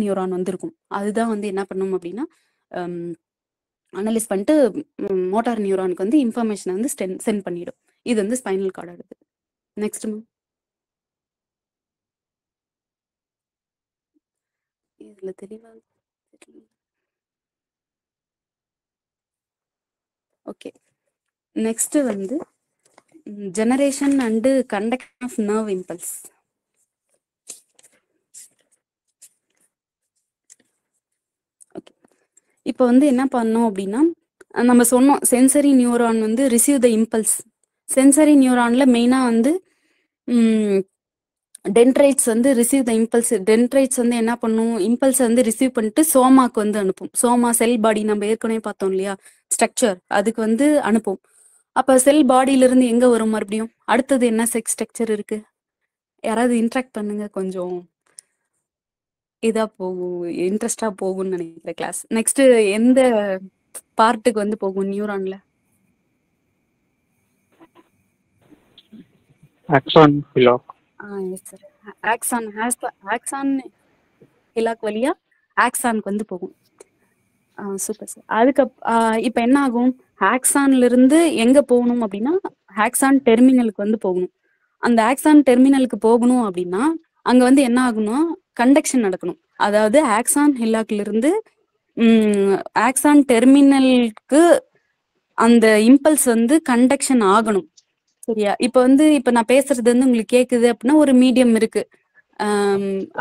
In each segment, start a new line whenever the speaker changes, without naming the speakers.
Neuron வந்து இருக்கும். அதுதான் வந்து என்ன பண்ணும் அப்படின்னா அனலைஸ் பண்ணிட்டு மோட்டார் நியூரானுக்கு வந்து இன்ஃபர்மேஷனை வந்து சென்ட் பண்ணிடும். இது வந்து ஸ்பைனல் கார்டோடது. Next ma'am. இதுல தெளிவா ஓகே. நெக்ஸ்ட் வந்து generation and conduction of nerve impulse. Okay. இப்போ வந்து என்ன பண்ணோம் அப்படின்னா நம்ம சொன்னோம் சென்சரி நியூரான் வந்து ரிசீவ் த இம்பல்ஸ். சென்சரி நியூரான்ல மெயினா வந்து டென்ட்ரைட்ஸ் வந்து ரிசீவ் த இம்பல்ஸ். டென்ட்ரைட்ஸ் வந்து என்ன பண்ணும், இம்பல்ஸ் வந்து ரிசீவ் பண்ணிட்டு சோமாக்கு வந்து அனுப்பும். சோமா செல் பாடி நம்ம ஏற்கனவே பார்த்தோம் இல்லையா ஸ்ட்ரக்சர், அதுக்கு வந்து அனுப்பும். அப்ப செல் பாடியில இருந்து எங்க வரும் மறுபடியும் அடுத்தது என்ன ஸ்ட்ரக்சர் இருக்கு? யாராவது இன்ட்ராக்ட் பண்ணுங்க, கொஞ்சம் இதா போகும், இன்ட்ரெஸ்டா போகும்னு நினைக்கிறேன் கிளாஸ். நெக்ஸ்ட் எந்த பார்ட்டுக்கு வந்து போகும் நியூரான்ல?
Axon hillock.
Yes sir. Axon hillock வழியா ஆக்சானுக்கு வந்து போகும். Super sir. அதுக்கு இப்ப என்ன ஆகும், ஆக்சான்ல இருந்து எங்க போகணும் அப்படின்னா ஆக்சான் டெர்மினலுக்கு வந்து போகணும். அந்த ஆக்சான் டெர்மினலுக்கு போகணும் அப்படின்னா அங்க வந்து என்ன ஆகணும்னா கண்டக்ஷன் நடக்கணும். அதாவது ஆக்சான் ஹிலாக்ல இருந்து ஆக்சான் டெர்மினலுக்கு அந்த இம்பல்ஸ் வந்து கண்டக்ஷன் ஆகணும். சரியா? இப்ப நான் பேசுறது வந்து உங்களுக்கு கேக்குது அப்படின்னா ஒரு மீடியம் இருக்கு,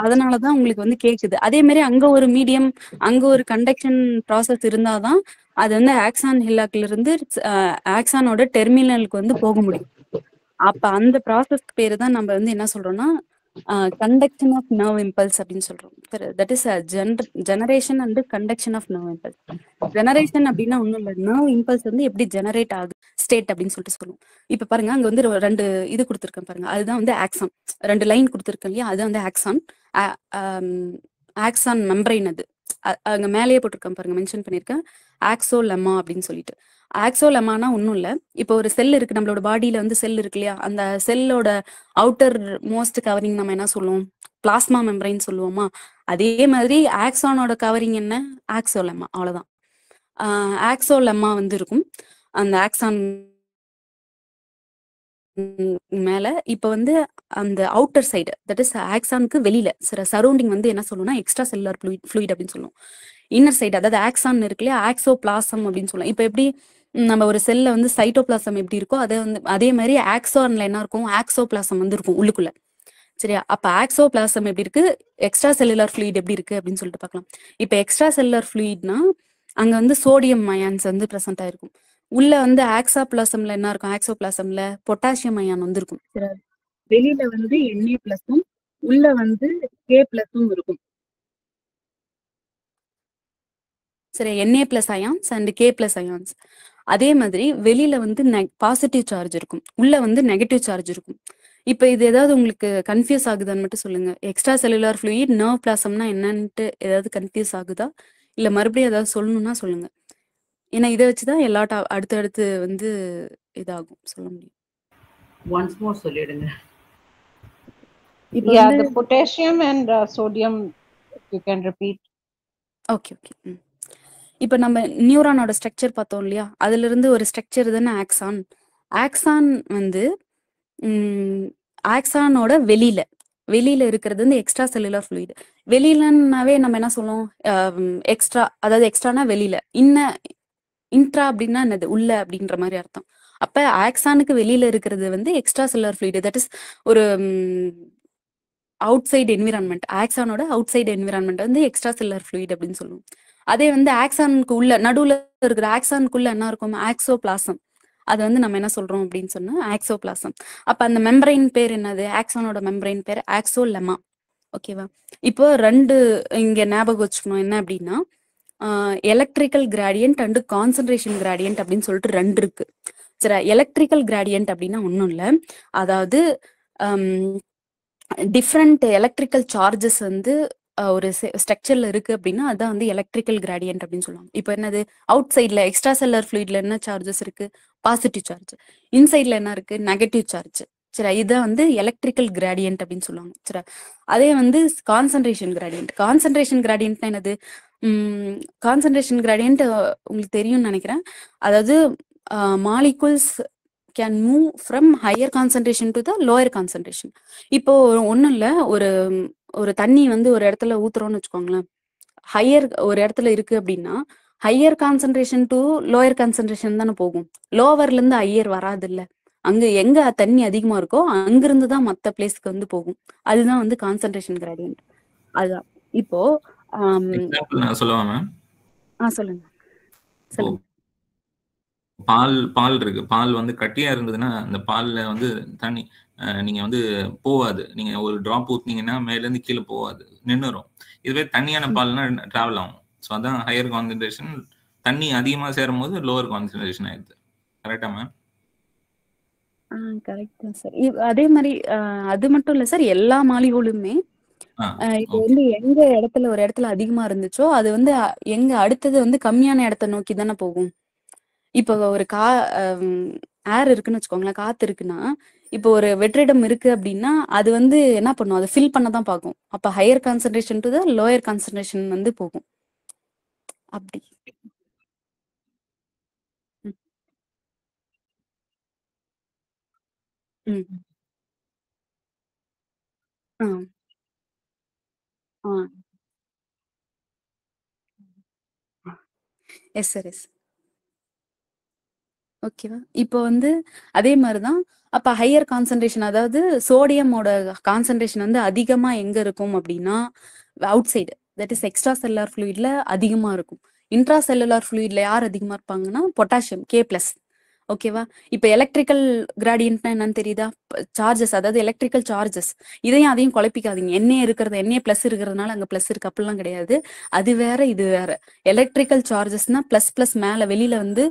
அதனாலதான் உங்களுக்கு வந்து கேக்குது. அதே மாதிரி அங்க ஒரு மீடியம், அங்க ஒரு கண்டக்ஷன் ப்ராசஸ் இருந்தாதான் அது வந்து ஆக்சான் ஹில்லாக்ல இருந்து ஆக்சானோட டெர்மினலுக்கு வந்து போக முடியும். அப்ப அந்த ப்ராசஸ்க்கு பேரு தான் நம்ம வந்து என்ன சொல்றோம்னா கண்டக்ஷன் ஆஃப் நர்வ் இம்பல்ஸ் அப்படின்னு சொல்றோம். That is generation and conduction of nerve impulse. Generation அப்படின்னா ஒண்ணும் இல்லை, நர்வ் இம்பல்ஸ் வந்து எப்படி ஜெனரேட் ஆகுது ஸ்டேட் அப்படின்னு சொல்லிட்டு சொல்லுவோம். இப்ப பாருங்க அங்க வந்து ரெண்டு இது கொடுத்துருக்கேன் பாருங்க, அதுதான் வந்து ஆக்சான். ரெண்டு லைன் கொடுத்துருக்கேன் இல்லையா, அது வந்து ஆக்சான். Axon membrane. அது அங்க மேலேயே போட்டிருக்கேன் பாருங்க, மென்ஷன் பண்ணிருக்கேன் ஆக்சோலெமா அப்படின்னு சொல்லிட்டு. ஆக்சோலெமானா ஒன்றும் இல்லை, இப்போ ஒரு செல் இருக்கு நம்மளோட பாடியில வந்து செல் இருக்கு இல்லையா, அந்த செல்லோட அவுட்டர் மோஸ்ட் கவரிங் நம்ம என்ன சொல்லுவோம், பிளாஸ்மா மெம்பரைன் சொல்லுவோமா. அதே மாதிரி ஆக்சானோட கவரிங் என்ன, ஆக்சோலெமா. அவ்வளவுதான். ஆக்சோலெமா வந்து இருக்கும் அந்த ஆக்சான் மேல. இப்ப வந்து அந்த அவுட்டர் சைடு, தட் இஸ் ஆக்சானுக்கு வெளியில சரௌண்டிங் வந்து என்ன சொல்லுவோம்னா எக்ஸ்ட்ரா செல்லுலார் ஃப்ளூயிட் அப்படின்னு சொல்லுவோம். இன்னர் சைடு அதாவது ஆக்சான் இருக்கு இல்லையா, ஆக்சோபிளாசம் அப்படின்னு சொல்லுவோம். இப்ப எப்படி நம்ம ஒரு செல்ல வந்து சைட்டோபிளாசம் எப்படி இருக்கோ அதை வந்து அதே மாதிரி ஆக்சான்ல என்ன இருக்கும், ஆக்சோபிளாசம் வந்து இருக்கும் உள்ளுக்குள்ள. சரியா? அப்ப ஆக்சோபிளாசம் எப்படி இருக்கு, எக்ஸ்ட்ரா செல்லுலார் ஃப்ளூயிட் எப்படி இருக்கு அப்படின்னு சொல்லிட்டு பார்க்கலாம். இப்ப எக்ஸ்ட்ரா செல்லுலார் ஃப்ளூயிட்னா அங்க வந்து சோடியம் அயான்ஸ் வந்து பிரசன்ட் ஆயிருக்கும். உள்ள வந்து ஆக்சாபிளாசம்ல என்ன இருக்கும், ஆக்சோபிளாசம்ல பொட்டாசியம் அயான் வந்து இருக்கும். வெளியில வந்து Na பிளஸும் உள்ள வந்து K பிளஸும் இருக்கும். சரி, Na plus ions and K plus ions. அதே மாதிரி வெளியில வந்து பாசிட்டிவ் சார்ஜ் இருக்கும், உள்ள வந்து நெகட்டிவ் சார்ஜ் இருக்கும். இப்ப இது ஏதாவது உங்களுக்கு கன்ஃபியூஸ் ஆகுதான்னு மட்டும் சொல்லுங்க. எக்ஸ்ட்ரா செல்லுலார் ஃப்ளூயிட் நர்வ் பிளாசம்னா என்னன்ட்டு ஏதாவது கன்ஃபியூஸ் ஆகுதா, இல்ல மறுபடியும் ஏதாவது சொல்லணும்னா சொல்லுங்க. ஏன்னா இதை வச்சுதான் எல்லா அடுத்தடுத்து வந்து இதாகும் சொல்ல முடியும்.
ஒன்ஸ் மோர் சொல்லிடுங்க.
Yeah, the potassium and sodium you can repeat.
Okay. இப்போ நம்ம நியூரானோட ஸ்ட்ரக்சர் பார்த்தோம் இல்லையா, அதுல இருந்து ஒரு ஸ்ட்ரக்சர் தானே ஆக்சான். ஆக்சான் வந்து ஆக்சானோட வெளியில இருக்கிறது வந்து எக்ஸ்ட்ரா செல்லுலார் ஃப்ளூயிட். வெளியிலன்னாவே நம்ம என்ன சொல்லுவோம், எக்ஸ்ட்ரா, அதாவது எக்ஸ்ட்ரானா வெளியில, இன்ட்ரா அப்படின்னா என்னது, உள்ள அப்படின்ற மாதிரி அர்த்தம். அப்ப ஆக்சானுக்கு வெளியில இருக்கிறது வந்து extracellular fluid, that is ஒரு அவுட் சைடு என்விரான்மெண்ட். ஆக்சானோட அவுட் சைடு என்விரான்மெண்ட் வந்து எக்ஸ்ட்ரா செல்லுலார் ஃப்ளூயிட் அப்படின்னு சொல்லுவோம். அதே வந்து ஆக்சானுக்கு உள்ள நடுவுல இருக்கிற ஆக்சானுக்குள்ள என்ன இருக்கும், ஆக்சோபிளாசம். அது வந்து நம்ம என்ன சொல்றோம் அப்படின்னு சொன்னா ஆக்சோபிளாசம். அப்ப அந்த மெம்பரைன் பேர் என்னது, ஆக்சானோட மெம்பரைன் பேர் ஆக்சோலெமா. ஓகேவா? இப்போ ரெண்டு இங்க ஞாபகம் வச்சுக்கணும் என்ன அப்படின்னா electrical gradient and concentration gradient அப்படின்னு சொல்லிட்டு ரெண்டு இருக்கு. சரி, எலக்ட்ரிக்கல் கிராடியன்ட் அப்படின்னா ஒன்றும் இல்லை, அதாவது டிஃப்ரெண்ட் எலக்ட்ரிக்கல் சார்ஜஸ் வந்து ஒரு ஸ்ட்ரக்சர்ல இருக்கு அப்படின்னா அதான் வந்து எலக்ட்ரிக்கல் கிராடியன்ட் அப்படின்னு சொல்லுவாங்க. இப்போ என்னது, அவுட் சைட்ல எக்ஸ்ட்ரா செல்லர் ஃப்ளூயிட்ல என்ன சார்ஜஸ் இருக்கு, பாசிட்டிவ் சார்ஜ். இன்சைட்ல என்ன இருக்கு, நெகட்டிவ் சார்ஜ். சரி, இதான் வந்து எலக்ட்ரிக்கல் கிராடியன்ட் அப்படின்னு சொல்லுவாங்க. சரி, அதே வந்து கான்சன்ட்ரேஷன் கிராடியன்ட். கான்சன்ட்ரேஷன் கிராடியன்ட்னா என்னது? கான்சன்ட்ரேஷன் கிராடியன்ட் உங்களுக்கு தெரியும்னு நினைக்கிறேன். அதாவது molecules can move from higher concentration to the lower concentration. இப்போ ஒன்றும் இல்லை, ஒரு ஒரு தண்ணி வந்து ஒரு இடத்துல ஊத்துறோம்னு வச்சுக்கோங்களேன். ஹையர் ஒரு இடத்துல இருக்கு அப்படின்னா higher concentration to lower concentration தானே போகும். லோவர்ல இருந்து ஹையர் வராது இல்ல. அங்க எங்க தண்ணி அதிகமா இருக்கோ அங்கிருந்து தான் மத்த பிளேஸ்க்கு வந்து போகும். அதுதான் வந்து கான்சன்ட்ரேஷன் கிராடியன்ட். அதுதான் இப்போ
எக்ஸாம்பிள் நான் சொல்லவா மேம்?
சொல்லுங்க
இப்போ
சொல்லுங்க.
பால் இருக்கு. பால் வந்து கட்டியா இருந்ததுன்னா அந்த பால்ல வந்து தண்ணி நீங்க வந்து போவாது. நீங்க ஒரு டிராப் ஊத்துனீங்கன்னா மேல இருந்து கீழே போவாது, நின்னுரும். இதுவே தண்ணியான பால்னா டிராவல் ஆகும். ஸோ அதான் ஹையர் கான்சன்ட்ரேஷன். தண்ணி அதிகமா சேரும் போது லோவர் கான்சன்ட்ரேஷன் ஆயிடுது. கரெக்டா மேம்?
கரெக்ட் தான் சார். அதே மாதிரி அது மட்டும் இல்ல சார், எல்லா மாலிகூலுமே இப்போ வந்து எங்க இடத்துல ஒரு இடத்துல அதிகமா இருந்துச்சோ அது வந்து எங்க அடுத்தது வந்து கம்மியான இடத்த நோக்கி தானே போகும். இப்போ ஒரு ஏர் இருக்குன்னு வச்சுக்கோங்களேன், காத்து இருக்குன்னா இப்போ ஒரு வெற்றிடம் இருக்கு அப்படின்னா அது வந்து என்ன பண்ணும், அதை ஃபில் பண்ண தான் பார்க்கும். அப்ப higher concentration to the lower concentration வந்து போகும். அப்படி எஸ் சார், எஸ். ஓகேவா? இப்போ வந்து அதே மாதிரிதான். அப்ப ஹையர் கான்சன்ட்ரேஷன், அதாவது சோடியமோட கான்சன்ட்ரேஷன் வந்து அதிகமா எங்க இருக்கும் அப்படின்னா outside, that is extracellular ஃப்ளூயிட்ல அதிகமா இருக்கும். இன்ட்ரா செல்லுலார் ஃப்ளூயிட்ல யார் அதிகமா இருப்பாங்கன்னா பொட்டாசியம் K+. ஓகேவா? இப்ப எலக்ட்ரிக்கல் கிராடியன்ட்னா என்னன்னு தெரியுதா? சார்ஜஸ், அதாவது எலக்ட்ரிக்கல் சார்ஜஸ். இதையும் அதையும் குழப்பிக்காதீங்க. Na+ இருக்கிறதுனால அங்க பிளஸ் இருக்கு அப்படிலாம் கிடையாது. அது வேற இது வேற. எலக்ட்ரிக்கல் சார்ஜஸ்னா பிளஸ் மேல வெளியில வந்து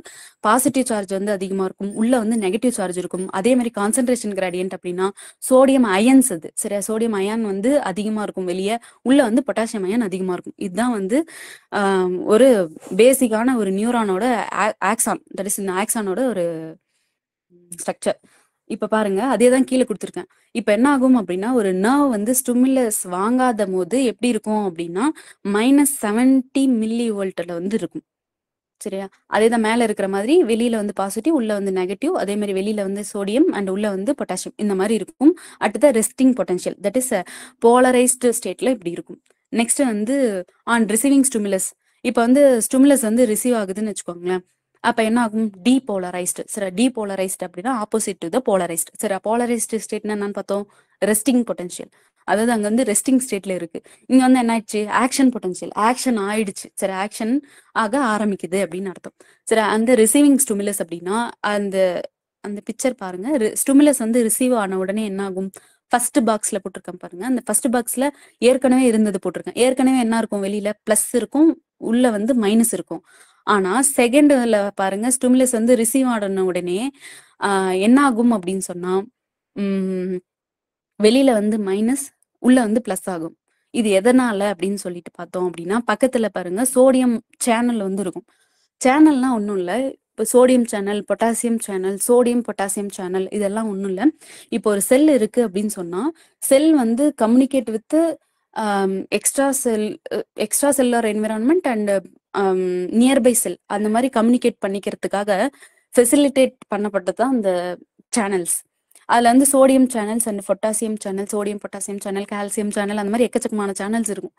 பாசிட்டிவ் சார்ஜ் வந்து அதிகமா இருக்கும், உள்ள வந்து நெகட்டிவ் சார்ஜ் இருக்கும். அதே மாதிரி கான்சன்ட்ரேஷன் கிராடியன்ட் அப்படின்னா சோடியம் அயன்ஸ், அது சரியா, சோடியம் அயான் வந்து அதிகமா இருக்கும் வெளியே, உள்ள வந்து பொட்டாசியம் அயன் அதிகமா இருக்கும். இதுதான் வந்து ஒரு பேசிக்கான ஒரு நியூரானோட ஆக்சான், தட் இஸ் இந்த ஆக்சானோட ஒரு ஸ்ட்ரக்சர். இப்ப பாருங்க, அதே தான் கீழே கொடுத்துருக்கேன். இப்ப என்ன ஆகும் அப்படின்னா ஒரு நர்வ் வந்து ஸ்டிமுலஸ் வாங்காத போது எப்படி இருக்கும் அப்படின்னா -70 மில்லி வோல்ட்ல வந்து இருக்கும். சரியா? அதே தான் மேல இருக்கிற மாதிரி வெளியில வந்து பாசிட்டிவ், உள்ள வந்து நெகட்டிவ். அதே மாதிரி வெளியில வந்து சோடியம் அண்ட் உள்ள வந்து பொட்டாசியம், இந்த மாதிரி இருக்கும். அடுத்த resting potential, that is polarised ஸ்டேட்ல இப்படி இருக்கும். நெக்ஸ்ட் வந்து ஆன் ரிசீவிங் ஸ்டிமுலஸ். இப்ப வந்து ஸ்டிமுலஸ் வந்து ரிசீவ் ஆகுதுன்னு வச்சுக்கோங்களேன். அப்ப என்ன ஆகும்? டீபோலரைஸ்டு. சரி, டீபோலரைஸ்டு அப்படின்னா ஆப்போசிட் டு த போலரைஸ்டு. சரி, போலரைஸ்டு ஸ்டேட்னா என்னன்னு பார்த்தோம்? Resting potential. அதாவது அங்க வந்து ரெஸ்டிங் ஸ்டேட்ல இருக்கு. இங்க வந்து என்ன ஆயிடுச்சு? ஆக்ஷன் பொட்டன்ஷியல், ஆக்ஷன் ஆயிடுச்சு. சரி, ஆக்ஷன் ஆக ஆரம்பிக்குது அப்படின்னு அர்த்தம். சரி, அந்த ரிசீவிங் ஸ்டிமுலஸ் அப்படின்னா அந்த அந்த பிக்சர் பாருங்க. ஸ்டிமுலஸ் வந்து ரிசீவ் ஆன உடனே என்ன ஆகும்? ஃபர்ஸ்ட் பாக்ஸ்ல போட்டிருக்கேன் பாருங்க. அந்த ஃபர்ஸ்ட் பாக்ஸ்ல ஏற்கனவே இருந்தது போட்டிருக்கேன். ஏற்கனவே என்ன இருக்கும்? வெளியில பிளஸ் இருக்கும், உள்ள வந்து மைனஸ் இருக்கும். ஆனா செகண்ட்ல பாருங்க, ஸ்டிமுலஸ் வந்து ரிசீவ் ஆன உடனே என்ன ஆகும் அப்படின்னு சொன்னா வெளியில வந்து மைனஸ், உள்ள வந்து பிளஸ் ஆகும். இது எதனால அப்படின்னு சொல்லிட்டு பார்த்தோம் அப்படின்னா பக்கத்துல பாருங்க சோடியம் சேனல் வந்து இருக்கும். சேனல்னா ஒன்றும் இல்லை, இப்போ sodium channel, potassium channel, sodium potassium channel, இதெல்லாம் ஒன்றும் இல்லை. இப்போ ஒரு செல் இருக்கு அப்படின்னு சொன்னா செல் வந்து communicate with extracellular environment and nearby cell, அந்த மாதிரி கம்யூனிகேட் பண்ணிக்கிறதுக்காக ஃபெசிலிட்டேட் பண்ணப்பட்டது தான் அந்த சேனல்ஸ். அதுல வந்து sodium channels and potassium channel, sodium potassium channel, calcium channel, அந்த மாதிரி எக்கச்சக்கமான சேனல்ஸ் இருக்கும்.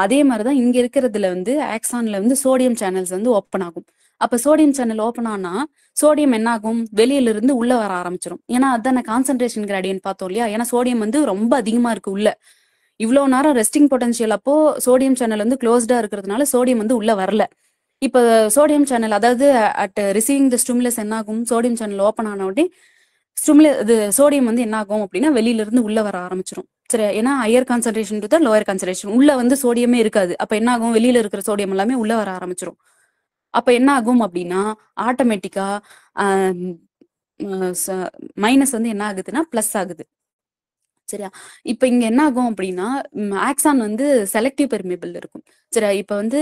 அதே மாதிரிதான் இங்க இருக்கிறதுல வந்து ஆக்சான்ல வந்து சோடியம் சேனல்ஸ் வந்து ஓப்பன் ஆகும். அப்ப சோடியம் சேனல் ஓப்பன் ஆனா சோடியம் என்ன ஆகும்? வெளியில இருந்து உள்ள வர ஆரம்பிச்சிடும். ஏன்னா அதான் கான்சன்ட்ரேஷன் கிராடியன்ட் பார்த்தோம் இல்லையா? ஏன்னா சோடியம் வந்து ரொம்ப அதிகமா இருக்கு உள்ள. இவ்வளவு நேரம் ரெஸ்டிங் பொட்டன்ஷியல் அப்போ சோடியம் சேனல் வந்து க்ளோஸ்டா இருக்கிறதுனால சோடியம் வந்து உள்ள வரல. இப்ப சோடியம் சேனல், அதாவது அட் ரிசீவிங் த ஸ்டிமுலஸ் என்ன ஆகும்? சோடியம் சேனல் ஓப்பன் ஆன உடனே இது சோடியம் வந்து என்ன ஆகும் அப்படின்னா வெளியில இருந்து உள்ள வர ஆரம்பிச்சிடும். சரி, ஏன்னா higher concentration to the lower concentration, உள்ள வந்து சோடியமே இருக்காது. அப்ப என்ன ஆகும்? வெளியில இருக்கிற சோடியம் எல்லாமே உள்ள வர ஆரம்பிச்சிடும். அப்ப என்ன ஆகும் அப்படின்னா சரியா? இப்ப இங்க என்ன ஆகும் அப்படின்னா, ஆக்சான் வந்து செலக்டிவ் பெர்மியபிள் இருக்கும். சரியா? இப்ப வந்து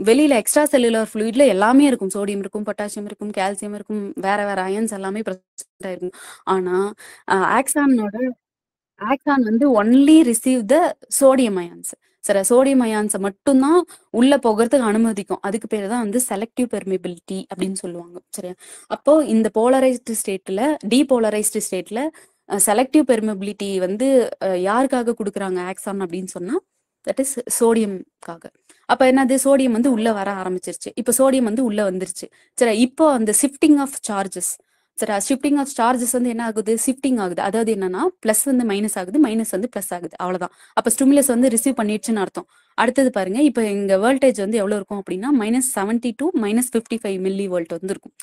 வெளியில எக்ஸ்ட்ரா செல்லுலார் ஃப்ளூயிட்ல எல்லாமே இருக்கும். சோடியம் இருக்கும், பொட்டாசியம் இருக்கும், கால்சியம் இருக்கும், வேற வேற அயன்ஸ் எல்லாமே பிரசன்ட் ஆயிருக்கும். ஆனா ஆக்சான் வந்து only receive the sodium ions. சரியா? சோடியம் அயான்ஸ மட்டும் தான் உள்ள போகறதுக்கு அனுமதிக்கும். அதுக்கு பேரு தான் வந்து செலக்டிவ் பெர்மியபிலிட்டி அப்படின்னு சொல்லுவாங்க. சரியா? அப்போ இந்த போலரைஸ்டு ஸ்டேட்ல டீபோலரைஸ்டு ஸ்டேட்ல செலக்டிவ் பெர்மியபிலிட்டி வந்து யாருக்காக குடுக்குறாங்க ஆக்சான் அப்படின்னு சொன்னா தட் இஸ் சோடியம்காக. அப்ப என்னது சோடியம் வந்து உள்ள வர ஆரம்பிச்சிருச்சு. இப்ப சோடியம் வந்து உள்ள வந்துருச்சு. சரி, இப்போ அந்த ஷிஃப்டிங் ஆஃப் சார்ஜஸ். சரி, ஷிஃப்டிங் ஆஃப் சார்ஜஸ் வந்து என்ன ஆகுது, ஷிஃப்டிங் ஆகுது. அதாவது என்னன்னா பிளஸ் வந்து மைனஸ் ஆகுது, மைனஸ் வந்து பிளஸ் ஆகுது, அவ்வளவுதான். அப்ப ஸ்டிமுலஸ் வந்து ரிசீவ் பண்ணிடுச்சுன்னு அர்த்தம். அடுத்தது பாருங்க, இப்ப இங்க வோல்டேஜ் வந்து எவ்வளவு இருக்கும் அப்படின்னா -70 to -55 மில்லி வோல்ட் வந்து இருக்கும்.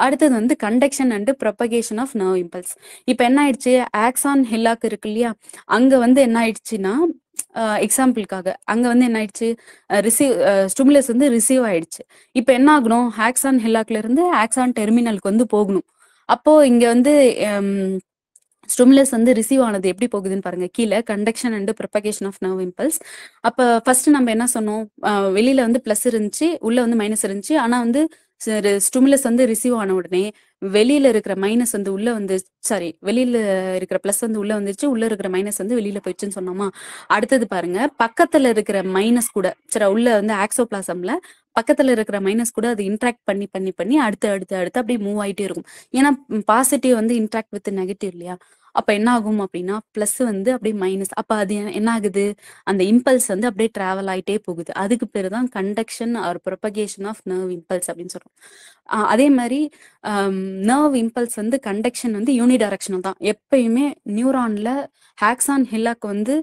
அடுத்தது வந்து conduction and propagation of nerve impulse. இப்ப என்ன ஆயிடுச்சு, ஆக்சான் ஹில்லாக் இருக்கு இல்லையா, அங்க வந்து என்ன ஆயிடுச்சுன்னா எக்ஸாம்பிளுக்காக அங்க வந்து என்ன ஆயிடுச்சு, ஸ்டிமுலஸ் வந்து ரிசீவ் ஆயிடுச்சு. இப்ப என்ன ஆகணும், ஆக்சான் ஹில்லாக்ல இருந்து ஆக்சான் டெர்மினலுக்கு வந்து போகணும். அப்போ இங்க வந்து ஸ்டிமுலஸ் வந்து ரிசீவ் ஆனது எப்படி போகுதுன்னு பாருங்க. கீழே conduction and propagation of nerve impulse. அப்ப ஃபர்ஸ்ட் நம்ம என்ன சொன்னோம், வெளியில வந்து பிளஸ் இருந்துச்சு, உள்ள வந்து மைனஸ் இருந்துச்சு. ஆனா வந்து ஸ்டிமுலஸ் வந்து ரிசீவ் ஆன உடனே வெளியில இருக்கிற மைனஸ் வந்து உள்ள வந்து வெளியில இருக்கிற பிளஸ் வந்து உள்ள வந்துருச்சு, உள்ள இருக்கிற மைனஸ் வந்து வெளியில போயிடுச்சுன்னு சொன்னோமா. அடுத்தது பாருங்க, பக்கத்துல இருக்கிற மைனஸ் கூட உள்ள வந்து ஆக்சோபிளாசம்ல பக்கத்துல இருக்கிற மைனஸ் கூட அது இன்ட்ராக்ட் பண்ணி பண்ணி பண்ணி அடுத்து அடுத்து அடுத்து அப்படியே மூவ் ஆயிட்டே இருக்கும். ஏன்னா பாசிட்டிவ் வந்து இன்ட்ராக்ட் வித் நெகட்டிவ் இல்லையா. அப்ப என்ன ஆகும் அப்படின்னா பிளஸ் வந்து அப்படியே மைனஸ். அப்ப அது என்ன ஆகுது, அந்த இம்பல்ஸ் வந்து அப்படியே டிராவல் ஆயிட்டே போகுது. அதுக்கு பேரு தான் conduction or propagation of nerve impulse அப்படின்னு சொல்றோம். அதே மாதிரி நர்வ் இம்பல்ஸ் வந்து கண்டக்ஷன் வந்து யூனிடைரக்ஷனல் தான். எப்பயுமே நியூரான்ல ஆக்சான் ஹில்லாக் வந்து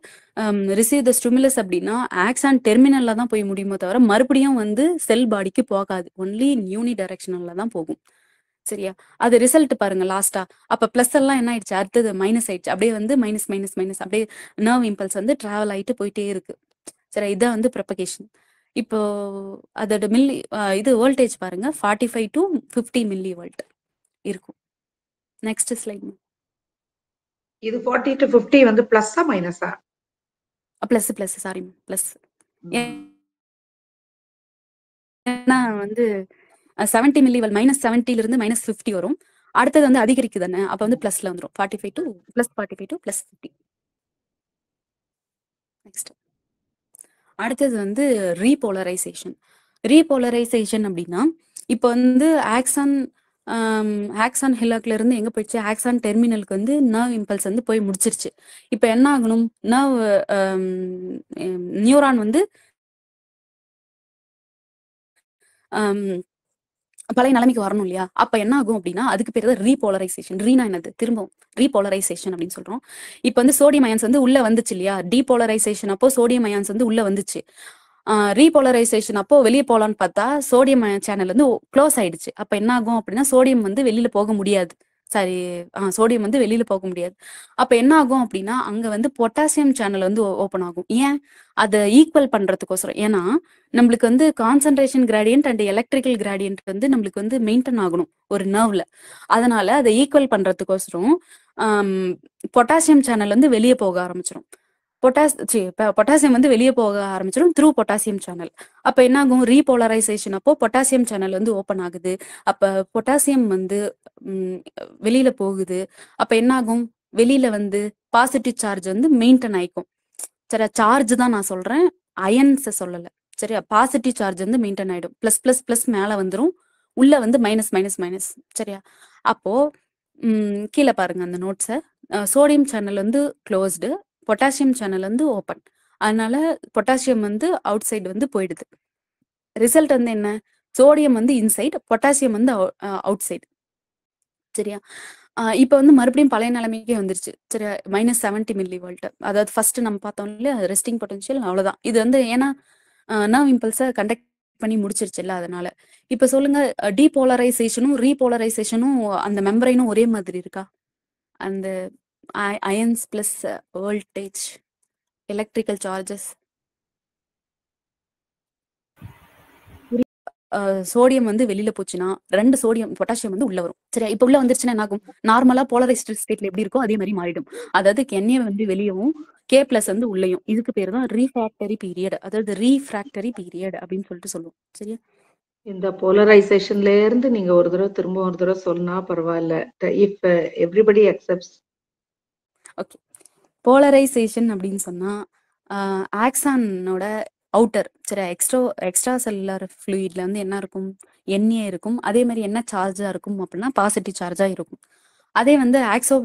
ரிசீவ் த ஸ்டிமுலஸ் அப்படின்னா ஆக்சான் டெர்மினல்ல தான் போய் முடியுமோ தவிர மறுபடியும் வந்து செல் பாடிக்கு போகாது. ஒன்லி யூனிடைரக்ஷனல்ல தான் போகும். சரியா? அது ரிசல்ட் பாருங்க லாஸ்டா. அப்ப பிளஸ் எல்லாம் என்ன ஆயிடுச்சு, அடுத்தது மைனஸ் ஆயிடுச்சு. அப்படியே வந்து மைனஸ் மைனஸ் மைனஸ் அப்படியே நர்வ் இம்பல்ஸ் வந்து டிராவல் ஆயிட்டு போயிட்டே இருக்கு. சரி, இதான் வந்து ப்ரொபகேஷன். இப்போ அதோட மில்லி இது வோல்டேஜ் பாருங்க, 45 to 50 மில்லி வோல்ட் இருக்கும். Next slide.
இது 40 to 50 வந்து பிளஸ்ஸா மைனஸா?
Plus plus sorry plus. ஏன்னா வந்து 70 மில்லி வோல்ட் -70 இருந்து -50 வரும். அடுத்தது வந்து அதிகரிக்குது தானே, அப்ப வந்து பிளஸ்ல வந்துரும். 45 to +50. நெக்ஸ்ட் அடுத்தது வந்து ரீபோலரைசேஷன். ரீபோலரைசேஷன் அப்படின்னா இப்போ வந்து ஆக்சான் ஹில்லாக்ல இருந்து எங்க போயிடுச்சு, ஆக்சான் டெர்மினலுக்கு வந்து நர்வ் இம்பல்ஸ் வந்து போய் முடிச்சிருச்சு. இப்போ என்ன ஆகணும், நியூரான் வந்து பழைய நிலைமைக்கு வரணும் இல்லையா. அப்ப என்ன ஆகும் அப்படின்னா அதுக்கு பேர் தான் ரீபோலரைசேஷன். ரீனா என்னது, திரும்பவும் ரீபோலரைசேஷன் அப்படின்னு சொல்றோம். இப்ப வந்து சோடியம் அயான்ஸ் வந்து உள்ள வந்துச்சு இல்லையா, டீபோலரைசேஷன் அப்போ சோடியம் அயான்ஸ் வந்து உள்ள வந்துச்சு. ரீபோலரைசேஷன் அப்போ வெளியே போலான்னு பார்த்தா சோடியம் சேனல் வந்து க்ளோஸ் ஆயிடுச்சு. அப்ப என்ன ஆகும் அப்படின்னா சோடியம் வந்து வெளியில போக முடியாது. சோடியம் வந்து வெளியில போக முடியாது. அப்ப என்ன ஆகும் அப்படின்னா அங்க வந்து பொட்டாசியம் சேனல் வந்து ஓபன் ஆகும். ஏன், அதை ஈக்குவல் பண்றதுக்கோசரம். ஏன்னா நம்மளுக்கு வந்து concentration gradient and electrical gradient வந்து நம்மளுக்கு வந்து மெயின்டைன் ஆகணும் ஒரு நர்வ்ல. அதனால அதை ஈக்குவல் பண்றதுக்கோசரம் பொட்டாசியம் சேனல் வந்து வெளியே போக ஆரம்பிச்சிடும். பொட்டாசியம் வந்து வெளியே போக ஆரம்பிச்சிடும் த்ரூ பொட்டாசியம் சேனல். அப்ப என்ன ஆகும், ரீபோலரைசேஷன் அப்போ பொட்டாசியம் சேனல் வந்து ஓபன் ஆகுது. அப்ப பொட்டாசியம் வந்து வெளியில போகுது. அப்ப என்ன ஆகும், வெளியில வந்து பாசிட்டிவ் சார்ஜ் வந்து மெயின்டைன் ஆயிக்கும். சரியா, சார்ஜ் தான் நான் சொல்றேன், அயன்ஸ் சொல்லல. சரியா, பாசிட்டிவ் சார்ஜ் வந்து மெயின்டைன் ஆயிடும். பிளஸ் பிளஸ் பிளஸ் மேல வந்துரும், உள்ள வந்து மைனஸ் மைனஸ் மைனஸ். சரியா, அப்போ கீழே பாருங்க அந்த நோட்ஸை. சோடியம் சேனல் வந்து க்ளோஸ்டு, பொட்டாசியம் சேனல் வந்து ஓப்பன். அதனால பொட்டாசியம் வந்து அவுட் சைடு வந்து போயிடுது. ரிசல்ட் வந்து என்ன, சோடியம் வந்து இன்சைட், பொட்டாசியம் வந்து அவுட் சைடு. சரியா, இப்ப வந்து மறுபடியும் பழைய நிலைமைக்கே வந்துருச்சு. சரியா, -70 மில்லி வோல்ட். அதாவது ஃபர்ஸ்ட் நம்ம பார்த்தோம் இல்லையா, ரெஸ்டிங் பொட்டன்ஷியல், அவ்வளவுதான். இது வந்து ஏன்னா நர்வ் இம்பல்ஸை கண்டக்ட் பண்ணி முடிச்சிருச்சுல்ல, அதனால. இப்ப சொல்லுங்க, டீபோலரைசேஷனும் ரீபோலரைசேஷனும் அந்த மெம்பரைனும் ஒரே மாதிரி இருக்கா? அந்த ions plus voltage, electrical charges sodium வந்து வெளியில போச்சுன்னா 2 சோடியம் பொட்டாசியம் வந்து உள்ள வரும். சரியா? இப்ப உள்ள வந்துருச்சுன்னா என்ன ஆகும்? நார்மலா போலரைஸ்டு ஸ்டேட்ல எப்படி இருக்கோ அதே மாதிரி மாறிடும். அதாவது Na வந்து வெளியவும் K+ வந்து உள்ளேயும். இதுக்கு பேர் தான் ரீஃப்ராக்டரி பீரியட். அதாவது ரீஃப்ராக்டரி பீரியட் அப்படின்னு சொல்லிட்டு சொல்லுவோம். சரியா?
இந்த போலரைசேஷன்ல இருந்து நீங்க ஒரு தடவை சொன்னா பரவாயில்ல. If everybody accepts.
Okay. Polarisation அப்படின்னு சொன்னா ஆக்சானோட அவுட்டர் சரி எக்ஸ்ட்ரா செல்லுலர் ஃப்ளூயிட்ல வந்து என்ன இருக்கும்? Na இருக்கும். அதே மாதிரி என்ன சார்ஜா இருக்கும் அப்படின்னா பாசிட்டிவ் சார்ஜா இருக்கும். அதே வந்து ஆக்சோ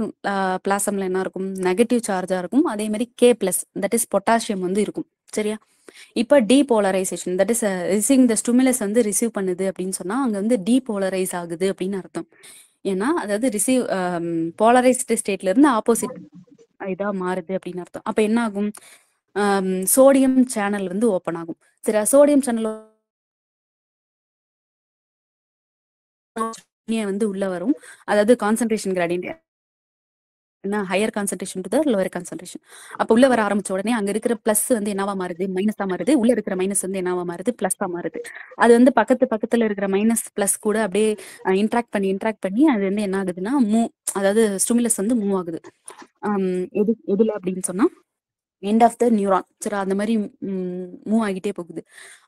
பிளாசம்ல என்ன இருக்கும்? நெகட்டிவ் சார்ஜா இருக்கும். அதே மாதிரி K+ தட் இஸ் பொட்டாசியம் வந்து இருக்கும். சரியா? இப்போ depolarisation that is receiving the stimulus வந்து ரிசீவ் பண்ணுது அப்படின்னு சொன்னா அங்க வந்து டீபோலரைஸ் ஆகுது அப்படின்னு அர்த்தம். ஏன்னா அதாவது ரிசீவ் போலரைஸ்டு ஸ்டேட்ல இருந்து ஆப்போசிட் இதா மாறுது அப்படின்னு அர்த்தம். அப்ப என்ன ஆகும்? சோடியம் சேனல் வந்து ஓப்பன் ஆகும். சரி, சோடியம் சேனல் வந்து உள்ள வரும். அதாவது கான்சன்ட்ரேஷன் கிராடியன்ட் என்ன higher concentration to the lower concentration. அப்ப உள்ள வர ஆரம்பிச்ச உடனே அங்க இருக்கிற பிளஸ் வந்து என்னவா மாறுது? மைனஸா மாறுது. உள்ள இருக்கிற மைனஸ் வந்து என்னவா மாறுது? பிளஸ்ஸா மாறுது. அது வந்து பக்கத்துல இருக்கிற மைனஸ் பிளஸ் கூட அப்படியே இன்ட்ராக்ட் பண்ணி அது வந்து என்ன ஆகுதுன்னா அதாவது ஸ்டிமுலஸ் வந்து மூவ் ஆகுது. எதுல அப்படின்னு சொன்னா எண்ட் ஆஃப் த நியூரான். சரி, அந்த மாதிரி மூவ் ஆகிட்டே போகுது.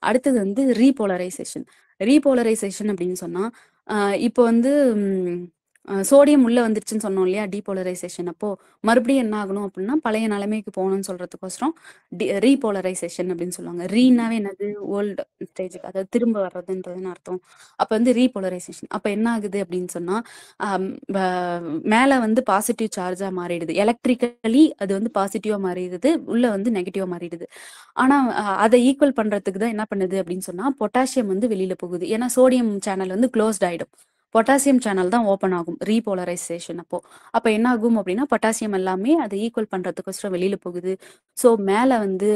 அடுத்தது வந்து ரீபோலரைசேஷன் அப்படின்னு சொன்னா இப்போ வந்து சோடியம் உள்ள வந்துருச்சுன்னு சொன்னோம் இல்லையா? டீபோலரைசேஷன் அப்போ மறுபடியும் என்ன ஆகணும் அப்படின்னா பழைய நிலைமைக்கு போகணும்னு சொல்றதுக்கோசரம் ரீபோலரைசேஷன் அப்படின்னு சொல்லுவாங்க. ரீனாவே என்னது? ஓல்டு ஸ்டேஜுக்கு, அதாவது திரும்ப வர்றதுன்றதுன்னு அர்த்தம். அப்ப வந்து ரீபோலரைசேஷன் அப்ப என்ன ஆகுது அப்படின்னு சொன்னா மேல வந்து பாசிட்டிவ் சார்ஜா மாறிடுது. எலக்ட்ரிக்கலி அது வந்து பாசிட்டிவா மாறிடுது, உள்ள வந்து நெகட்டிவா மாறிடுது. ஆனா அதை ஈக்குவல் பண்றதுக்கு தான் என்ன பண்ணுது அப்படின்னு சொன்னா பொட்டாசியம் வந்து வெளியில போகுது. ஏன்னா சோடியம் சேனல் வந்து க்ளோஸ்ட் ஆயிடும். பொட்டாசியம் சேனல் தான் ஓப்பன் ஆகும் ரீபோலரைசேஷன் அப்ப என்ன ஆகும் அப்படின்னா பொட்டாசியம் எல்லாமே அதை ஈக்குவல் பண்றதுக்கோசரம் வெளியில போகுது. ஸோ மேல வந்து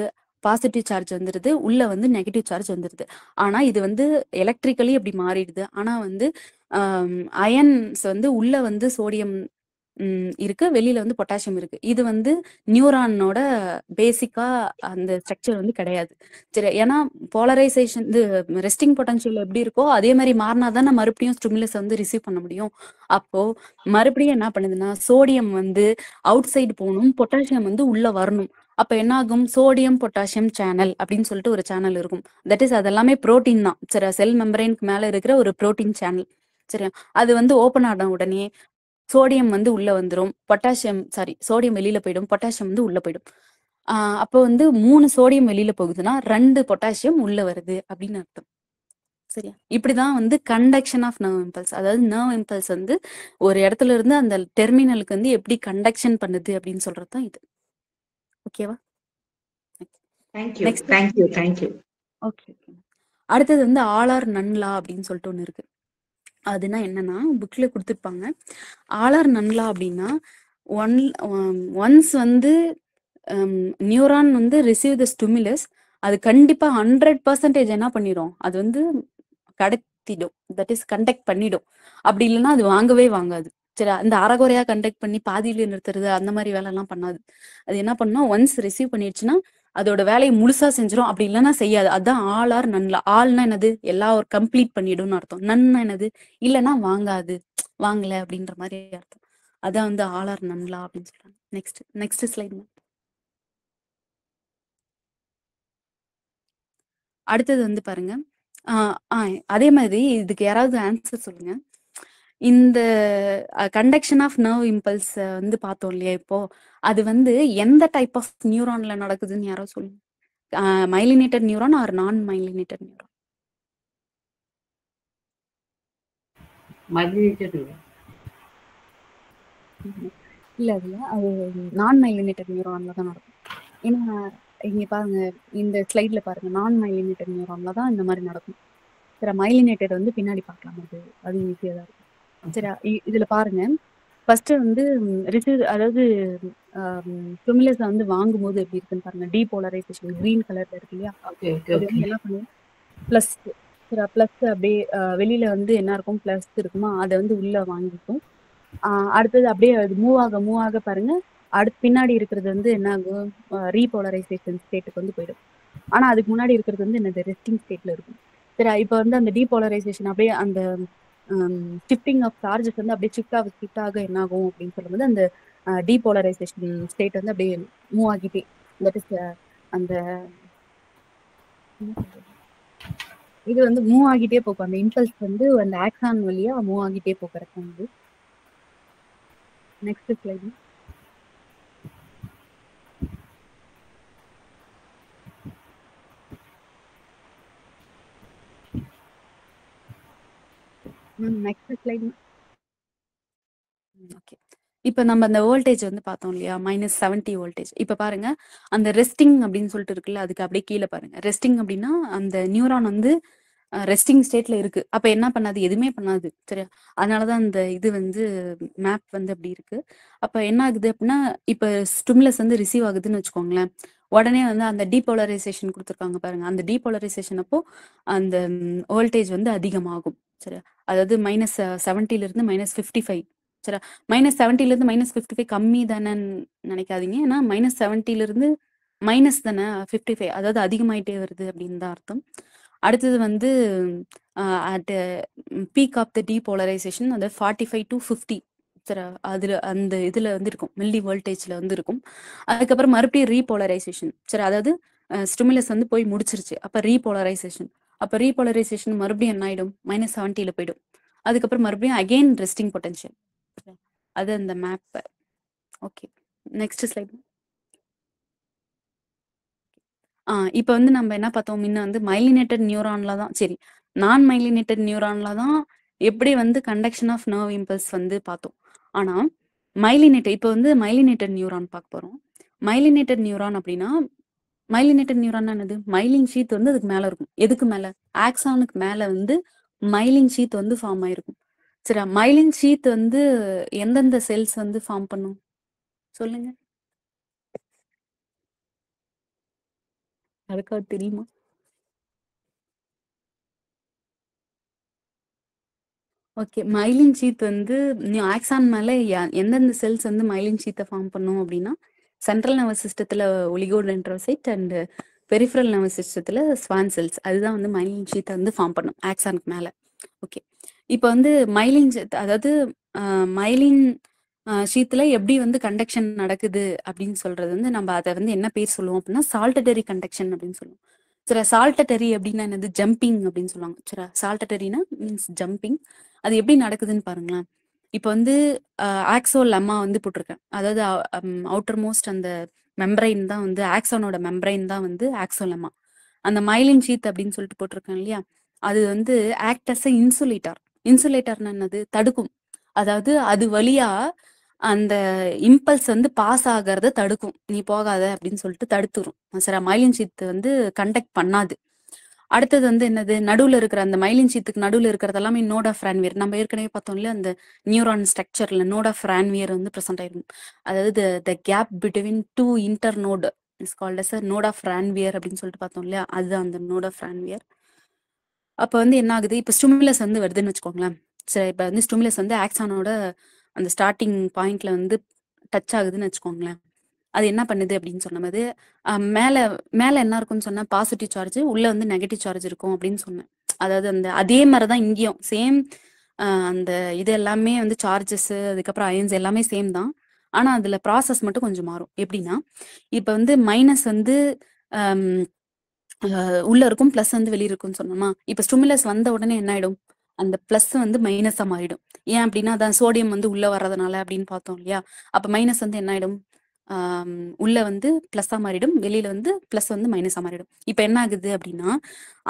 பாசிட்டிவ் சார்ஜ் வந்துடுது, உள்ள வந்து நெகட்டிவ் சார்ஜ் வந்துடுது. ஆனா இது வந்து எலக்ட்ரிக்கலி அப்படி மாறிடுது. ஆனா வந்து அயன்ஸ் வந்து உள்ள வந்து சோடியம் இருக்கு, வெளியில வந்து பொட்டாசியம் இருக்கு. இது வந்து நியூரானோட பேசிக்கா அந்த ஸ்ட்ரக்சர் வந்து கிடையாது. சரி, ஏன்னா போலரைசேஷன் இது ரெஸ்டிங் பொட்டன்ஷியல் எப்படி இருக்கோ அதே மாதிரி மாறினா தான் மறுபடியும் ஸ்டிமுலஸ் வந்து ரிசீவ் பண்ண முடியும். அப்போ மறுபடியும் என்ன பண்ணுதுன்னா சோடியம் வந்து அவுட் சைடு போகணும், பொட்டாசியம் வந்து உள்ள வரணும். அப்ப என்ன ஆகும்? சோடியம் பொட்டாசியம் சேனல் அப்படின்னு சொல்லிட்டு ஒரு சேனல் இருக்கும். தட் இஸ் அதெல்லாமே புரோட்டீன் தான். சரி, செல் மெம்பரைனுக்கு மேல இருக்கிற ஒரு புரோட்டீன் சேனல். சரியா? அது வந்து ஓப்பன் ஆன உடனே சோடியம் வந்து உள்ள வந்துடும், சோடியம் வெளியில போயிடும், பொட்டாசியம் வந்து உள்ள போயிடும். அப்போ வந்து 3 சோடியம் வெளியில போகுதுன்னா 2 பொட்டாசியம் உள்ள வருது அப்படின்னு அர்த்தம். சரியா? இப்படிதான் வந்து கண்டக்ஷன் ஆஃப் நர்வ் இம்பல்ஸ், அதாவது நர்வ் இம்பல்ஸ் வந்து ஒரு இடத்துல இருந்து அந்த டெர்மினலுக்கு வந்து எப்படி கண்டக்ஷன் பண்ணுது அப்படின்னு சொல்றதுதான் இது. ஓகேவா? நெக்ஸ்ட்.
தேங்க்யூ.
ஓகே. அடுத்தது வந்து ஆளார் நன்லா அப்படின்னு சொல்லிட்டு ஒண்ணு இருக்கு. அதுனா என்னன்னா புக்ல கொடுத்துருப்பாங்க. ஆளார் நன்லா அப்படின்னா ஒன்ஸ் வந்து நியூரான் வந்து ரிசீவ் த ஸ்டிமுலஸ், அது கண்டிப்பா 100% என்ன பண்ணிடும்? அது வந்து கடத்திடும், தட் இஸ் கண்டக்ட் பண்ணிடும். அப்படி இல்லைன்னா அது வாங்கவே வாங்காது. சரி, அந்த அறகுறையா கண்டக்ட் பண்ணி பாதியில நிறுத்துறது அந்த மாதிரி வேலை எல்லாம் பண்ணாது. அது என்ன பண்ணும்? ஒன்ஸ் ரிசீவ் பண்ணிடுச்சுன்னா அதோட வேலையை முழுசா செஞ்சிடும். அப்படி இல்லைன்னா செய்யாது. அதுதான் ஆல் ஆர் நன்லா. ஆல்னா என்னது? எல்லா ஒரு கம்ப்ளீட் பண்ணிடும்னு அர்த்தம். நன்னா என்னது? இல்லைன்னா வாங்காது, வாங்கல அப்படின்ற மாதிரி அர்த்தம். அதான் வந்து ஆல் ஆர் நன்லா அப்படின்னு சொல்றாங்க. Next slide. அடுத்தது வந்து பாருங்க. அதே மாதிரி இதுக்கு யாராவது ஆன்சர் சொல்லுங்க. இந்த கண்டக்ஷன் ஆஃப் நர்வ் இம்பல்ஸ் வந்து பார்த்தோம் இல்லையா? இப்போ அது வந்து எந்த டைப் ஆஃப் நியூரான்ல நடக்குதுன்னு யாரோ சொல்லுங்க. மைலினேட்டட் நியூரான் ஆர் நான் மைலினேட்டட் நியூரான்?
மைலினேட்டட்
இல்ல, அது நான் மைலினேட்டட் நியூரான்ல தான் நடக்கும். ஏன்னா இங்க பாருங்க, இந்த ஸ்லைட்ல பாருங்க, நான் மைலினேட்டட் நியூரான்ல தான் இந்த மாதிரி நடக்கும். சரி, மைலினேட்டட் வந்து பின்னாடி பார்க்கலாம். அது ஈஸியா தான் இருக்கும். சரி, இதுல பாருங்க, ஃபர்ஸ்ட் வந்து அதாவது ஸ்டிமுலஸ் வந்து வாங்கும்போது எப்படி இருக்குன்னு பாருங்க. டீபோலரைசேஷன் கிரீன் கலர்ல இருக்கு இல்லையா? அது வந்து என்ன பண்ணும்? பிளஸ். சரி, பிளஸ் அப்படியே வெளியில வந்து என்ன இருக்கும்? பிளஸ் இருக்குமா, அதை வந்து உள்ள வாங்கிக்கும். அடுத்தது அப்படியே அது மூவ் ஆக பாருங்க, அடுத்து பின்னாடி இருக்கிறது வந்து என்ன ஆகும்? ரீபோலரைசேஷன் ஸ்டேட்டுக்கு வந்து போயிடும். ஆனா அதுக்கு முன்னாடி இருக்கிறது வந்து என்னது? ரெஸ்டிங் ஸ்டேட்ல இருக்கும். சரி இப்ப வந்து அந்த டீபோலரைசேஷன் அப்படியே அந்த ஷிஃப்டிங் ஆஃப் சார்ஜஸ் வந்து அப்படியே ஷிஃப்ட் ஆக என்ன ஆகும் அப்படின்னு சொல்லும்போது அந்த டீபோலரைசேஷன் ஸ்டேட் வந்து அப்படியே மூவ் ஆகிட்டே, தட் இஸ் அந்த என்ன சொல்றது? இது வந்து மூவ் ஆகிட்டே போகும். அந்த இம்பல்ஸ் வந்து அந்த ஆக்சான் வழியா மூவ் ஆகிட்டே போகும். கரெக்டா வந்து next slide. Next slide. Okay, இப்போ நம்ம அந்த வோல்டேஜ் வந்து பார்த்தோம் இல்லையா, -70 வோல்டேஜ். இப்போ பாருங்க, அந்த ரெஸ்டிங் அப்படின்னு சொல்லிட்டு இருக்குல்ல, அதுக்கு அப்படியே கீழே பாருங்க. ரெஸ்டிங் அப்படின்னா அந்த நியூரான் வந்து ரெஸ்டிங் ஸ்டேட்ல இருக்கு. அப்ப என்ன பண்ணாது? எதுவுமே பண்ணாது. சரியா? அதனாலதான் அந்த இது வந்து மேப் வந்து அப்படி இருக்கு. அப்ப என்ன ஆகுது அப்படின்னா, இப்ப ஸ்டிமுலஸ் வந்து ரிசீவ் ஆகுதுன்னு வச்சுக்கோங்களேன், உடனே வந்து அந்த டீபோலரைசேஷன் கொடுத்துருக்காங்க பாருங்க. அந்த டீபோலரைசேஷன் அப்போ அந்த வோல்டேஜ் வந்து அதிகமாகும். சரியா? அதாவது -70 இருந்து -55. சரியா? -70 இருந்து -55 கம்மி தானேன்னு நினைக்காதீங்க. ஏன்னா -70 இருந்து மைனஸ் தானே 55, அதாவது அதிகமாயிட்டே வருது அப்படின்னு தான் அர்த்தம். அடுத்தது வந்து at peak of the depolarisation அந்த 45 to 50. சரி, அதுல அந்த இதுல வந்து இருக்கும், மில்லி வோல்டேஜ்ல வந்து இருக்கும். அதுக்கப்புறம் மறுபடியும் ரீபோலரைசேஷன். சரி, அதாவது ஸ்டிமுலஸ் வந்து போய் முடிச்சிருச்சு, அப்ப ரீபோலரைசேஷன். அப்ப ரீபோலரைசேஷன் மறுபடியும் என்ன ஆயிடும்? -70ல போயிடும். அதுக்கப்புறம் மறுபடியும் அகெயின் ரெஸ்டிங் பொட்டன்ஷியல். அது அந்த மேப். Okay, next slide. இப்ப வந்து நம்ம என்ன பார்த்தோம்? முன்ன வந்து மைலினேட்டட் நியூரான்ல தான், சரி, நான் மைலினேட்டட் நியூரான்ல தான் எப்படி வந்து கண்டக்ஷன் ஆஃப் நர்வ் இம்பல்ஸ் வந்து பார்த்தோம். ஆனா மைலினேட்டட், இப்போ வந்து மைலினேட்டட் நியூரான் பார்க்க போறோம். மைலினேட்டட் நியூரான் அப்படின்னா, மைலினேட்டட் நியூரான் என்னது? மைலின் ஷீத் வந்து அதுக்கு மேல இருக்கும். எதுக்கு மேல? ஆக்சானுக்கு மேல வந்து மைலின் ஷீத் வந்து ஃபார்ம் ஆயிருக்கும். சரியா? மைலின் ஷீத் வந்து எந்தெந்த செல்ஸ் வந்து ஃபார்ம் பண்ணும் சொல்லுங்க, அதுக்காக தெரியுமா? ஓகே, மைலின் ஷீத் வந்து ஆக்சான் மேல எந்தெந்த செல்ஸ் வந்து மைலின் ஷீத்தை ஃபார்ம் பண்ணும் அப்படின்னா, சென்ட்ரல் நர்வஸ் சிஸ்டத்துல ஒலிகோடென்ட்ரோசைட் அண்ட் பெரிஃபரல் நர்வஸ் சிஸ்டத்துல ஸ்வான் செல்ஸ், அதுதான் வந்து மைலின் ஷீத்தை வந்து ஃபார்ம் பண்ணும் ஆக்சானுக்கு மேல. ஓகே, இப்போ வந்து மைலின் அதாவது மைலின் ஷீத்துல எப்படி வந்து கண்டக்ஷன் நடக்குது அப்படின்னு சொல்றது வந்து நம்ம அதை வந்து என்ன பேர் சொல்லுவோம் அப்படின்னா, சால்டட்டரி கண்டக்ஷன் அப்படின்னு சொல்லுவோம். சரி, சால்டட்டரி அப்படின்னா என்னது? ஜம்பிங் அப்படின்னு சொல்லுவாங்க. சரி, சால்டட்டரினா மீன்ஸ் ஜம்பிங். அது எப்படி நடக்குதுன்னு பாருங்களேன். இப்போ வந்து ஆக்சோ லெம்மா வந்து போட்டிருக்கேன், அதாவது அவுட்டர் மோஸ்ட் அந்த மெம்பரைன் தான் வந்து ஆக்சோனோட மெம்பரைன் தான் வந்து ஆக்சோ லெம்மா. அந்த மைலின் ஷீத் அப்படின்னு சொல்லிட்டு போட்டிருக்கேன் இல்லையா, அது வந்து ஆக்ட் அஸ் இன்சுலேட்டர். இன்சுலேட்டர்னா என்னது? தடுக்கும். அதாவது அது வழியா அந்த இம்பல்ஸ் வந்து பாஸ் ஆகிறத தடுக்கும். நீ போகாத அப்படின்னு சொல்லிட்டு தடுத்துரும். சரி, மைலின் ஷீத் வந்து கண்டக்ட் பண்ணாது. அடுத்தது வந்து என்னது? நடுவுல இருக்கிற அந்த மைலின் ஷீத்துக்கு நடுவுல இருக்கிறது எல்லாமே நோட் ஆஃப் ரான்வியர். நம்ம ஏற்கனவே பார்த்தோம் இல்லையா, அந்த நியூரான் ஸ்ட்ரக்சர்ல நோட் ஆஃப் ரான்வியர் வந்து ப்ரெசென்ட் ஆயிருக்கும். அதாவது the gap between two internode is called as node of Ranvier அப்படின்னு சொல்லிட்டு பார்த்தோம் இல்லையா, அதுதான் அந்த நோட் ஆஃப் ரான்வியர். அப்ப வந்து என்ன ஆகுது? இப்ப ஸ்டிமுலஸ் வந்து வருதுன்னு வச்சுக்கோங்களேன். சரி, இப்ப வந்து ஸ்டிமுலஸ் வந்து ஆக்சானோட அந்த ஸ்டார்டிங் பாயிண்ட்ல வந்து டச் ஆகுதுன்னு வச்சுக்கோங்களேன். அது என்ன பண்ணுது அப்படின்னு சொன்னது, மேல மேல என்ன இருக்கும்னு சொன்னா பாசிட்டிவ் சார்ஜ், உள்ள வந்து நெகட்டிவ் சார்ஜ் இருக்கும் அப்படின்னு சொன்னேன். அதாவது அந்த அதே மாதிரிதான் இங்கேயும் சேம். அந்த இது எல்லாமே வந்து சார்ஜஸ், அதுக்கப்புறம் அயன்ஸ் எல்லாமே சேம் தான். ஆனா அதுல ப்ராசஸ் மட்டும் கொஞ்சம் மாறும். எப்படின்னா, இப்ப வந்து மைனஸ் வந்து உள்ள இருக்கும், பிளஸ் வந்து வெளியே இருக்கும்னு சொன்னோமா. இப்ப ஸ்டிமுலஸ் வந்த உடனே என்ன ஆயிடும்? அந்த பிளஸ் வந்து மைனஸா மாறிடும். ஏன் அப்படின்னா, அதான் சோடியம் வந்து உள்ள வர்றதுனால அப்படின்னு பார்த்தோம் இல்லையா. அப்ப மைனஸ் வந்து என்ன ஆயிடும்? உள்ள வந்து பிளஸ்ஸா மாறிடும், வெளியில வந்து பிளஸ் வந்து மைனஸா மாறிடும். இப்ப என்ன ஆகுது அப்படின்னா,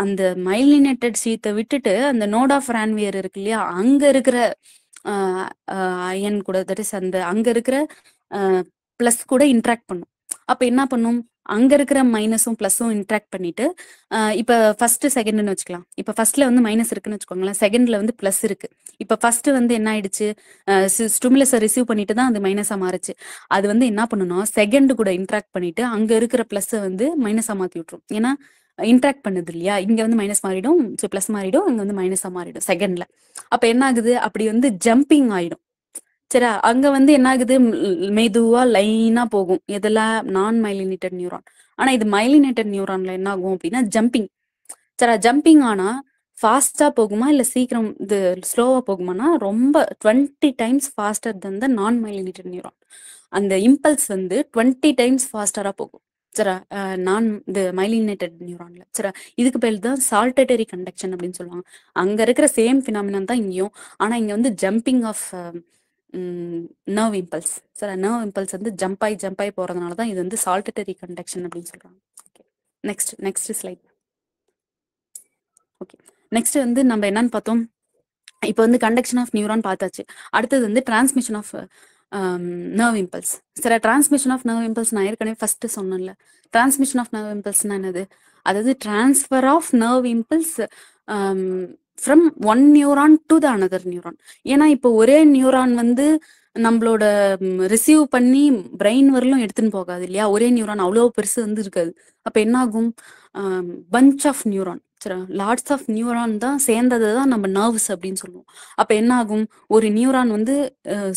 அந்த மைலினேட்டட் ஷீத்தை விட்டுட்டு அந்த நோட் ஆஃப் ரான்வியர் இருக்கு இல்லையா, அங்க இருக்கிற அயன் கூட, தட் இஸ் அந்த அங்க இருக்கிற பிளஸ் கூட இன்ட்ராக்ட் பண்ணும். அப்ப என்ன பண்ணும்? அங்க இருக்கிற மைனஸும் பிளஸும் இன்ட்ராக்ட் பண்ணிட்டு, இப்ப ஃபர்ஸ்ட் செகண்ட்னு வச்சுக்கலாம். இப்ப ஃபர்ஸ்ட்ல வந்து மைனஸ் இருக்குன்னு வச்சுக்கோங்களேன், செகண்ட்ல வந்து பிளஸ் இருக்கு. இப்ப ஃபர்ஸ்ட் வந்து என்ன ஆயிடுச்சு? ஸ்டிமுலஸை ரிசீவ் பண்ணிட்டு தான் அது மைனஸா மாறுச்சு. அது வந்து என்ன பண்ணணும்? செகண்ட் கூட இன்ட்ராக்ட் பண்ணிட்டு அங்க இருக்கிற பிளஸ் வந்து மைனஸா மாத்தி விட்டுரும். ஏன்னா இன்ட்ராக்ட் பண்ணுது இல்லையா, இங்க வந்து மைனஸ் மாறிடும், பிளஸ் மாறிடும், இங்க வந்து மைனஸா மாறிடும் செகண்ட்ல. அப்ப என்ன ஆகுது? அப்படி வந்து ஜம்பிங் ஆயிடும். சரியா? அங்க வந்து என்ன ஆகுது? மெதுவா லைனா போகும். இதெல்லாம் நான் மைலினேட்டட் நியூரான். ஆனா இது மைலினேட்டட் நியூரான்ல என்ன ஆகும் அப்படின்னா ஜம்பிங். சரியா? ஜம்பிங் ஆனா ஃபாஸ்டா போகுமா இல்ல சீக்கிரம் இது ஸ்லோவா போகுமானா ரொம்ப 20 டைம்ஸ் ஃபாஸ்டர் தென் த நான் மைலினேட்டட் நியூரான். அந்த இம்பல்ஸ் வந்து 20 டைம்ஸ் ஃபாஸ்டரா போகும் சரியா, நான் இந்த மைலினேட்டட் நியூரான்ல சரியா. இதுக்கு பேர் தான் சால்டேட்டரி கண்டக்ஷன் அப்படின்னு சொல்லுவாங்க. அங்க இருக்கிற சேம் ஃபினாமினன் தான் இங்கேயும். ஆனா இங்க வந்து ஜம்பிங் ஆஃப் நர்வ் இம்பல்ஸ் சரியா. நர்வ் இம்பல்ஸ் வந்து ஜம்ப் ஆகி போறதுனால தான் இது வந்து சால்டேட்டரி கண்டக்ஷன் அப்படின்னு சொல்றாங்க. Okay, next slide. Okay, next வந்து நம்ம என்னன்னு பார்த்தோம், இப்போ வந்து கண்டக்ஷன் ஆஃப் நியூரான் பார்த்தாச்சு. அடுத்தது வந்து டிரான்ஸ்மிஷன் ஆஃப் நர்வ் இம்பல்ஸ் சரி. டிரான்ஸ்மிஷன் ஆஃப் நர்வ் இம்பல்ஸ் நான் ஏற்கனவே ஃபர்ஸ்ட் சொன்னேன்ல. டிரான்ஸ்மிஷன் ஆஃப் நர்வ் இம்பல்ஸ்னா என்னது, அதாவது transfer of nerve impulse from one neuron to the another neuron. ஏன்னா இப்போ ஒரே நியூரான் வந்து நம்மளோட ரிசீவ் பண்ணி பிரெயின் வரலும் எடுத்துன்னு போகாது இல்லையா. ஒரே நியூரான் அவ்வளோ பெருசு வந்து இருக்காது. அப்போ என்ன ஆகும், பஞ்ச் ஆஃப் நியூரான் சரி, லாட்ஸ் ஆஃப் நியூரான் தான் சேர்ந்தது தான் நம்ம நர்வ்ஸ் அப்படின்னு சொல்லுவோம். அப்போ என்ன ஆகும், ஒரு நியூரான் வந்து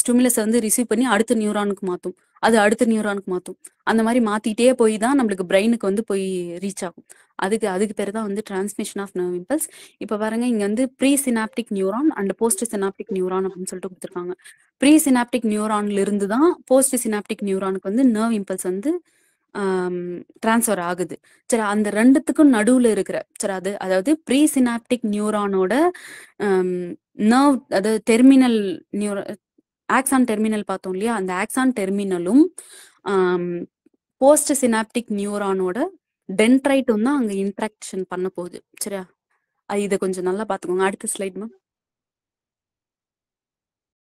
ஸ்டிமுலஸ் வந்து ரிசீவ் பண்ணி அடுத்த நியூரானுக்கு மாற்றும், அது அடுத்த நியூரானுக்கு மாற்றும். அந்த மாதிரி மாத்திட்டே போய் தான் நம்மளுக்கு பிரெயினுக்கு வந்து போய் ரீச் ஆகும். அதுக்கு பேர் தான் வந்து டிரான்ஸ்மிஷன் ஆஃப் நர்வ் இம்பல்ஸ். இப்போ பாருங்க, இங்க வந்து pre synaptic neuron and post synaptic neuron அப்படின்னு சொல்லிட்டு கொடுத்துருக்காங்க. ப்ரீ சினாப்டிக் நியூரான்ல இருந்து தான் போஸ்ட் சினாப்டிக் நியூரானுக்கு வந்து நர்வ் இம்பல்ஸ் வந்து டிரான்ஸ்ஃபர் ஆகுது சரி. அந்த ரெண்டுத்துக்கும் நடுவுல இருக்கிற சரி, அதாவது ப்ரீ சினாப்டிக் நியூரானோட நர்வ், அதாவது டெர்மினல் நியூரோ ஆக்சான் டெர்மினல் பார்த்தோம் இல்லையா, அந்த ஆக்சான் டெர்மினலும் போஸ்ட் சினாப்டிக் நியூரானோட டென்ட்ரைட்டும் தான் அங்க இன்ட்ராக்ஷன் பண்ண போகுது சரியா. இதை கொஞ்சம் நல்லா பார்த்துக்கோங்க. அடுத்த ஸ்லைட் மேம்.